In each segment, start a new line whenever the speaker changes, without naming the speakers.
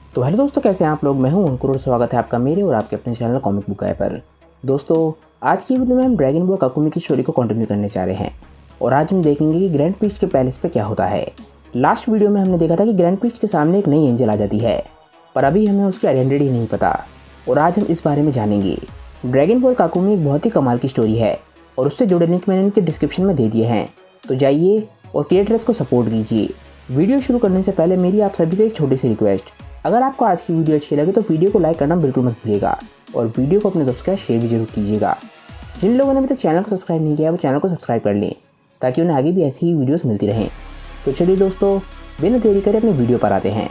तो हेलो दोस्तों, कैसे हैं आप लोग। मैं हूं अंकुर और स्वागत है आपका मेरे और आपके अपने चैनल कॉमिक बुक गाय पर। दोस्तों, आज की वीडियो में हम ड्रैगन बॉल काकुमी की स्टोरी को कंटिन्यू करने जा रहे हैं और आज हम देखेंगे कि ग्रैंड प्रीस्ट के पैलेस पे क्या होता है। लास्ट वीडियो में हमने देखा था कि ग्रैंड प्रीस्ट के सामने एक नई एंजल आ जाती है, पर अभी हमें उसकी आइडेंटिटी नहीं पता और आज हम इस बारे में जानेंगे। ड्रैगन बॉल काकुमी एक बहुत ही कमाल की स्टोरी है और उससे जुड़े लिंक मैंने इनके डिस्क्रिप्शन में दे दिए हैं, तो जाइए और क्रिएटर्स को सपोर्ट कीजिए। वीडियो शुरू करने से पहले मेरी आप सभी से एक छोटी सी रिक्वेस्ट, अगर आपको आज की वीडियो अच्छी लगे तो वीडियो को लाइक करना बिल्कुल मत भूलिएगा और वीडियो को अपने दोस्तों के साथ शेयर भी जरूर कीजिएगा। जिन लोगों ने अभी तक चैनल को सब्सक्राइब नहीं किया वो चैनल को सब्सक्राइब कर लें ताकि उन्हें आगे भी ऐसी ही वीडियोस मिलती रहें। तो चलिए दोस्तों, बिना देरी करे अपने वीडियो पर आते हैं।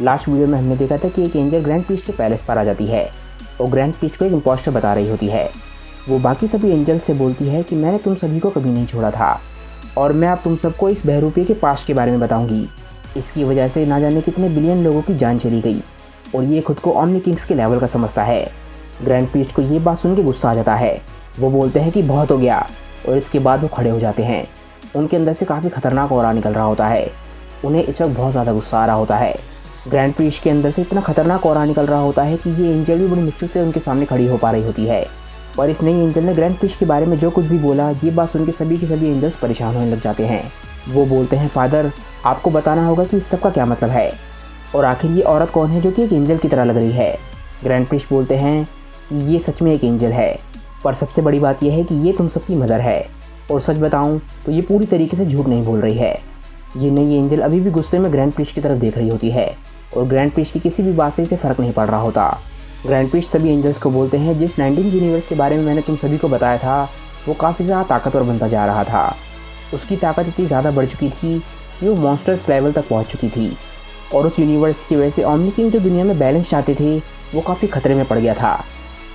लास्ट वीडियो में हमने देखा था कि एक एंजल ग्रैंड प्रीस्ट के पैलेस पर आ जाती है और ग्रैंड प्रीस्ट को एक इम्पोस्टर बता रही होती है। वो बाकी सभी एंजल से बोलती है कि मैंने तुम सभी को कभी नहीं छोड़ा था और मैं अब तुम सबको इस बहरूपे के पास्ट के बारे में बताऊंगी। इसकी वजह से ना जाने कितने बिलियन लोगों की जान चली गई और ये खुद को ओमनी किंग्स के लेवल का समझता है। ग्रैंड प्रीस्ट को ये बात सुन के गुस्सा आ जाता है। वो बोलते हैं कि बहुत हो गया और इसके बाद वो खड़े हो जाते हैं। उनके अंदर से काफ़ी खतरनाक ऑरा निकल रहा होता है। उन्हें इस वक्त बहुत ज़्यादा गुस्सा आ रहा होता है। ग्रैंड प्रीस्ट के अंदर से इतना खतरनाक ऑरा निकल रहा होता है कि ये एंजल भी बड़ी मुश्किल से उनके सामने खड़ी हो पा रही होती है। पर इस नई एंजल ने ग्रैंड प्रीस्ट के बारे में जो कुछ भी बोला, ये बात सुन के सभी के सभी एंजल्स परेशान होने लग जाते हैं। वो बोलते हैं, फादर आपको बताना होगा कि इस सब का क्या मतलब है और आखिर ये औरत कौन है जो कि एक एंजल की तरह लग रही है। ग्रैंड प्रीस्ट बोलते हैं कि ये सच में एक एंजल है, पर सबसे बड़ी बात यह है कि ये तुम सबकी मदर है और सच बताऊं तो ये पूरी तरीके से झूठ नहीं बोल रही है। ये नई एंजल अभी भी गुस्से में ग्रैंड प्रीस्ट की तरफ देख रही होती है और ग्रैंड प्रीस्ट की किसी भी बात से इसे फ़र्क नहीं पड़ रहा होता। ग्रैंड प्रीस्ट सभी एंजल्स को बोलते हैं, जिस 19 यूनिवर्स के बारे में मैंने तुम सभी को बताया था वो काफ़ी ज़्यादा ताकतवर बनता जा रहा था। उसकी ताकत इतनी ज़्यादा बढ़ चुकी थी कि वो मॉन्स्टर्स लेवल तक पहुंच चुकी थी और उस यूनिवर्स की वजह से ओमनी किंग जो दुनिया में बैलेंस चाहते थे वो काफ़ी खतरे में पड़ गया था।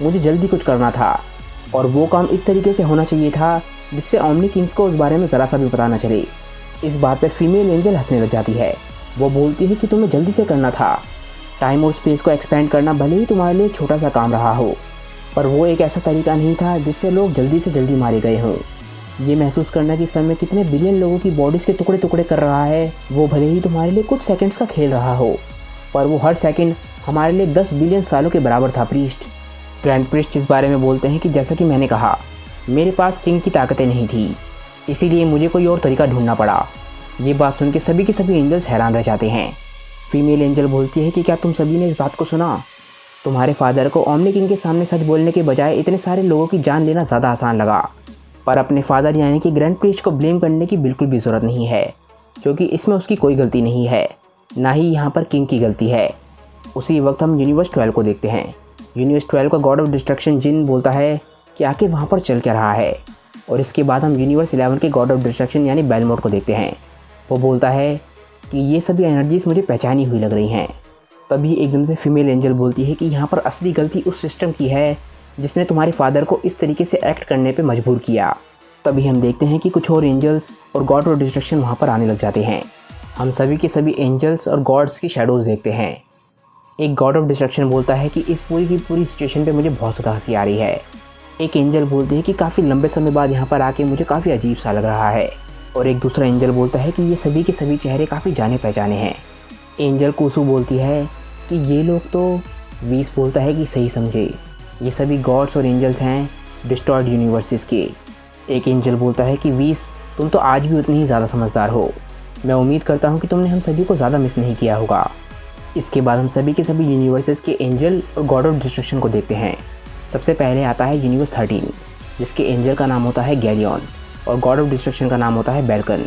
मुझे जल्दी कुछ करना था और वो काम इस तरीके से होना चाहिए था जिससे ओमनी किंग्स को उस बारे में ज़रा सा भी पता न चले। इस बात पर फीमेल एंजल हंसने लग जाती है। वो बोलती है कि तुम्हें जल्दी से करना था। टाइम और स्पेस को एक्सपेंड करना भले ही तुम्हारे लिए छोटा सा काम रहा हो, पर वो एक ऐसा तरीका नहीं था जिससे लोग जल्दी से जल्दी मारे गए हों। ये महसूस करना कि समय कितने बिलियन लोगों की बॉडीज़ के टुकड़े टुकड़े कर रहा है, वो भले ही तुम्हारे लिए कुछ सेकंड्स का खेल रहा हो, पर वो हर सेकंड हमारे लिए 10 बिलियन सालों के बराबर था। प्रीस्ट ग्रैंड प्रीस्ट इस बारे में बोलते हैं कि जैसा कि मैंने कहा, मेरे पास किंग की ताकतें नहीं थी, इसीलिए मुझे कोई और तरीका ढूंढना पड़ा। ये बात सुन के सभी के सभी एंजल्स हैरान रह जाते हैं। फीमेल एंजल बोलती है कि क्या तुम सभी ने इस बात को सुना? तुम्हारे फादर को ओमनी किंग के सामने सच बोलने के बजाय इतने सारे लोगों की जान लेना ज़्यादा आसान लगा, पर अपने फादर यानी कि ग्रैंड प्रीस्ट को ब्लेम करने की बिल्कुल भी ज़रूरत नहीं है क्योंकि इसमें उसकी कोई गलती नहीं है, ना ही यहाँ पर किंग की गलती है। उसी वक्त हम यूनिवर्स 12 को देखते हैं। यूनिवर्स 12 का गॉड ऑफ डिस्ट्रक्शन जिन बोलता है कि आखिर वहाँ पर चल क्या रहा है और इसके बाद हम यूनिवर्स 11 के गॉड ऑफ डिस्ट्रक्शन यानी बेलमोट को देखते हैं। वो बोलता है कि ये सभी एनर्जीज मुझे पहचानी हुई लग रही हैं। तभी एकदम से फीमेल एंजल बोलती है कि यहाँ पर असली गलती उस सिस्टम की है जिसने तुम्हारे फादर को इस तरीके से एक्ट करने पे मजबूर किया। तभी हम देखते हैं कि कुछ और एंजल्स और गॉड ऑफ डिस्ट्रक्शन वहाँ पर आने लग जाते हैं। हम सभी के सभी एंजल्स और गॉड्स की शैडोज़ देखते हैं। एक गॉड ऑफ डिस्ट्रक्शन बोलता है कि इस पूरी की पूरी सिचुएशन पे मुझे बहुत ज़्यादा हंसी आ रही है। एक एंजल बोलती है कि काफ़ी लंबे समय बाद यहाँ पर आके मुझे काफ़ी अजीब सा लग रहा है और एक दूसरा एंजल बोलता है कि ये सभी के सभी चेहरे काफ़ी जाने पहचाने हैं। एंजल कुसु बोलती है कि ये लोग तो वीस बोलता है कि सही समझे, ये सभी गॉड्स और एंजल्स हैं डिस्टॉर्ड यूनिवर्सेस के। एक एंजल बोलता है कि वीस तुम तो आज भी उतनी ही ज़्यादा समझदार हो, मैं उम्मीद करता हूँ कि तुमने हम सभी को ज़्यादा मिस नहीं किया होगा। इसके बाद हम सभी के सभी यूनिवर्सेस के एंजल और गॉड ऑफ डिस्ट्रक्शन को देखते हैं। सबसे पहले आता है यूनिवर्स 13 जिसके एंजल का नाम होता है गैलियन और गॉड ऑफ डिस्ट्रक्शन का नाम होता है बेल्कन।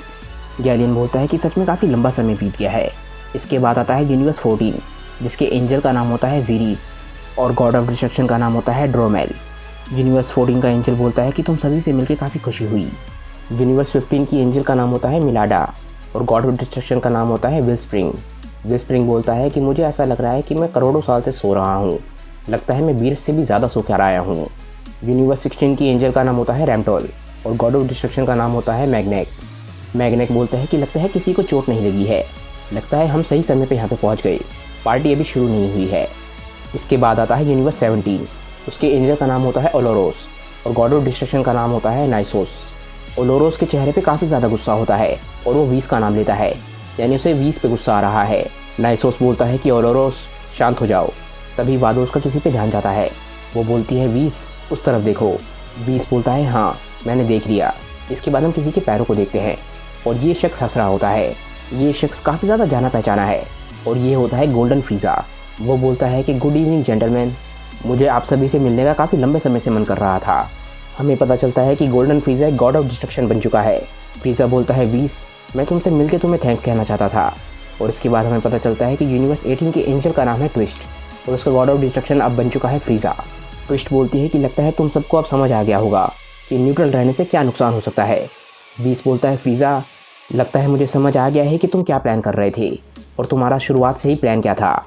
गैलियन बोलता है कि सच में काफ़ी लंबा समय बीत गया है। इसके बाद आता है यूनिवर्स 14 जिसके एंजल का नाम होता है जीरीस और गॉड ऑफ डिस्ट्रक्शन का नाम होता है ड्रोमेल। यूनिवर्स 14 का एंजल बोलता है कि तुम सभी से मिलकर काफ़ी खुशी हुई। यूनिवर्स 15 की एंजल का नाम होता है मिलाडा और गॉड ऑफ डिस्ट्रक्शन का नाम होता है विलस्प्रिंग। विलस्प्रिंग बोलता है कि मुझे ऐसा लग रहा है कि मैं करोड़ों साल से सो रहा हूँ, लगता है मैं 20 से भी ज़्यादा सो कर आया हूँ। यूनिवर्स 16 की एंजल का नाम होता है रैमटोल और गॉड ऑफ डिस्ट्रक्शन का नाम होता है मैग्नेक। मैग्नेक बोलता है कि लगता है किसी को चोट नहीं लगी है, लगता है हम सही समय पे यहाँ पे पहुँच गए, पार्टी अभी शुरू नहीं हुई है। इसके बाद आता है यूनिवर्स 17, उसके एंजल का नाम होता है ओलोरोस और गॉड ऑफ डिस्ट्रक्शन का नाम होता है नाइसोस। ओलोरोस के चेहरे पे काफ़ी ज़्यादा गुस्सा होता है और वो 20 का नाम लेता है, यानी उसे 20 पे गुस्सा आ रहा है। नाइसोस बोलता है कि ओलोरोस शांत हो जाओ। तभी वादोस का किसी पे ध्यान जाता है। वो बोलती है 20 उस तरफ देखो। 20 बोलता है हाँ मैंने देख लिया। इसके बाद हम किसी के पैरों को देखते हैं और ये शख्स हंस रहा होता है। ये शख्स काफ़ी ज़्यादा जाना पहचाना है और ये होता है गोल्डन फ्रीज़ा। वो बोलता है कि गुड इवनिंग जेंटलमैन, मुझे आप सभी से मिलने का काफ़ी लंबे समय से मन कर रहा था। हमें पता चलता है कि गोल्डन फ्रीज़ा एक गॉड ऑफ डिस्ट्रक्शन बन चुका है। फ्रीज़ा बोलता है 20 मैं तुमसे मिलकर तुम्हें थैंक्स कहना चाहता था। और इसके बाद हमें पता चलता है कि यूनिवर्स 18 के एंजल का नाम है ट्विस्ट और उसका गॉड ऑफ डिस्ट्रक्शन अब बन चुका है फ्रीज़ा। ट्विस्ट बोलती है कि लगता है तुम सबको अब समझ आ गया होगा कि न्यूट्रल रहने से क्या नुकसान हो सकता है। 20 बोलता है फ्रीज़ा, लगता है मुझे समझ आ गया है कि तुम क्या प्लान कर रहे थे और तुम्हारा शुरुआत से ही प्लान क्या था।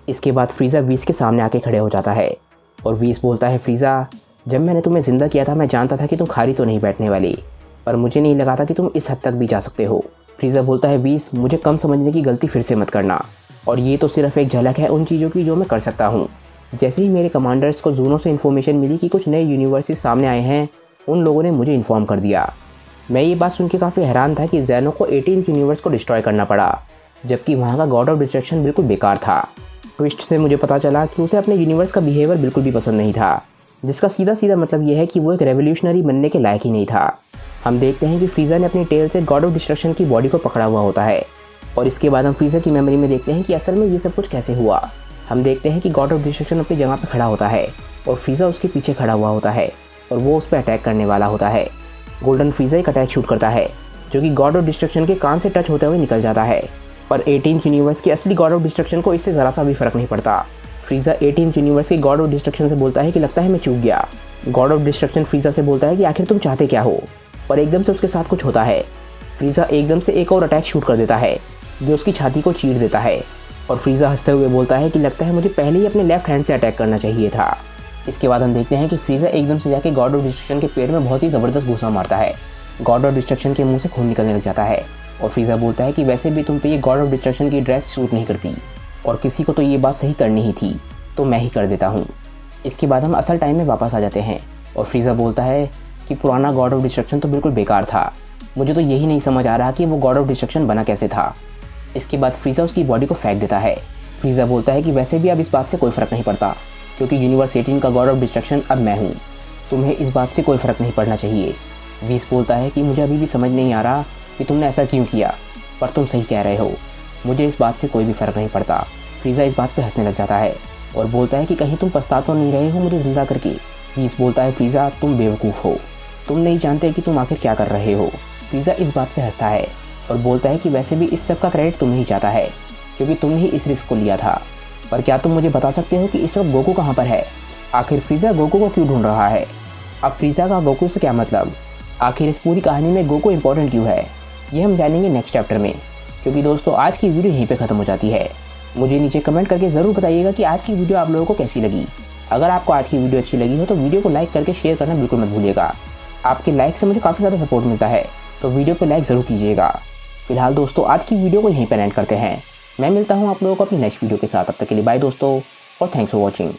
इसके बाद फ्रीज़ा 20 के सामने आके खड़े हो जाता है और 20 बोलता है फ्रीज़ा, जब मैंने तुम्हें ज़िंदा किया था मैं जानता था कि तुम खाली तो नहीं बैठने वाली, पर मुझे नहीं लगा था कि तुम इस हद तक भी जा सकते हो। फ्रीज़ा बोलता है 20 मुझे कम समझने की गलती फिर से मत करना, और ये तो सिर्फ एक झलक है उन चीज़ों की जो मैं कर सकता हूँ। जैसे ही मेरे कमांडर्स को जूनों से इन्फॉर्मेशन मिली कि कुछ नए यूनिवर्सेस सामने आए हैं, उन लोगों ने मुझे इन्फॉर्म कर दिया। मैं ये बात सुन के काफ़ी हैरान था कि ज़ैनो को 18th यूनिवर्स को डिस्ट्रॉय करना पड़ा, जबकि वहाँ का गॉड ऑफ डिस्ट्रक्शन बिल्कुल बेकार था। ट्विस्ट से मुझे पता चला कि उसे अपने यूनिवर्स का बिहेवियर बिल्कुल भी पसंद नहीं था, जिसका सीधा सीधा मतलब ये है कि वो एक रेवोल्यूशनरी बनने के लायक ही नहीं था। हम देखते हैं कि फ्रीज़ा ने अपनी टेल से गॉड ऑफ डिस्ट्रक्शन की बॉडी को पकड़ा हुआ होता है और इसके बाद हम फ्रीज़ा की मेमोरी में देखते हैं कि असल में ये सब कुछ कैसे हुआ। हम देखते हैं कि गॉड ऑफ डिस्ट्रक्शन अपनी जगह पर खड़ा होता है और फ्रीज़ा उसके पीछे खड़ा हुआ होता है और वो उस पर अटैक करने वाला होता है। गोल्डन फ्रीज़ा एक अटैक शूट करता है जो कि गॉड ऑफ डिस्ट्रक्शन के कान से टच होते हुए निकल जाता है, पर 18th यूनिवर्स के असली गॉड ऑफ डिस्ट्रक्शन को इससे ज़रा सा भी फ़र्क नहीं पड़ता। फ्रीज़ा 18th यूनिवर्स के गॉड ऑफ डिस्ट्रक्शन से बोलता है कि लगता है मैं चूक गया। गॉड ऑफ डिस्ट्रक्शन फ्रीज़ा से बोलता है कि आखिर तुम चाहते क्या हो, पर एकदम से उसके साथ कुछ होता है। फ्रीज़ा एकदम से एक और अटैक शूट कर देता है जो उसकी छाती को चीर देता है और फ्रीज़ा हंसते हुए बोलता है कि लगता है मुझे पहले ही अपने लेफ्ट हैंड से अटैक करना चाहिए था। इसके बाद हम देखते हैं कि फ्रीज़ा एकदम से जाके गॉड ऑफ डिस्ट्रक्शन के पेट में बहुत ही ज़बरदस्त घूसा मारता है। गॉड ऑफ डिस्ट्रक्शन के मुंह से खून निकलने लग जाता है और फ्रीज़ा बोलता है कि वैसे भी तुम पे ये गॉड ऑफ डिस्ट्रक्शन की ड्रेस सूट नहीं करती और किसी को तो ये बात सही करनी ही थी, तो मैं ही कर देता हूँ। इसके बाद हम असल टाइम में वापस आ जाते हैं और फ्रीज़ा बोलता है कि पुराना गॉड ऑफ डिस्ट्रक्शन तो बिल्कुल बेकार था, मुझे तो यही नहीं समझ आ रहा कि वो गॉड ऑफ डिस्ट्रक्शन बना कैसे था। इसके बाद फ्रीज़ा उसकी बॉडी को फेंक देता है। फ्रीज़ा बोलता है कि वैसे भी अब इस बात से कोई फ़र्क नहीं पड़ता क्योंकि यूनिवर्स 18 का गॉड ऑफ डिस्ट्रक्शन अब मैं हूँ, तुम्हें इस बात से कोई फ़र्क नहीं पड़ना चाहिए। 20 बोलता है कि मुझे अभी भी समझ नहीं आ रहा कि तुमने ऐसा क्यों किया, पर तुम सही कह रहे हो, मुझे इस बात से कोई भी फ़र्क नहीं पड़ता। फ्रीज़ा इस बात पे हंसने लग जाता है और बोलता है कि कहीं तुम पछता तो नहीं रहे हो मुझे ज़िंदा करके। 20 बोलता है फ्रीज़ा तुम बेवकूफ़ हो, तुम नहीं जानते कि तुम आखिर क्या कर रहे हो। फ्रीज़ा इस बात पे हंसता है और बोलता है कि वैसे भी इस सब का क्रेडिट तुम्हें ही चाहता है क्योंकि तुमने ही इस रिस्क को लिया था, पर क्या तुम मुझे बता सकते हो कि इस वक्त गोकू कहाँ पर है? आखिर फ्रीज़ा गोकू को क्यों ढूंढ रहा है? अब फ्रीज़ा का गोकू से क्या मतलब? आखिर इस पूरी कहानी में गोकू इंपॉर्टेंट क्यों है? ये हम जानेंगे नेक्स्ट चैप्टर में, क्योंकि दोस्तों आज की वीडियो यहीं पे ख़त्म हो जाती है। मुझे नीचे कमेंट करके ज़रूर बताइएगा कि आज की वीडियो आप लोगों को कैसी लगी। अगर आपको आज की वीडियो अच्छी लगी हो तो वीडियो को लाइक करके शेयर करना बिल्कुल मत भूलिएगा। आपके लाइक से मुझे काफ़ी ज़्यादा सपोर्ट मिलता है, तो वीडियो पर लाइक ज़रूर कीजिएगा। फिलहाल दोस्तों आज की वीडियो को यहीं पर एंड करते हैं। मैं मिलता हूँ आप लोगों को अपनी नेक्स्ट वीडियो के साथ। तब तक के लिए बाय दोस्तों और थैंक्स फॉर वॉचिंग।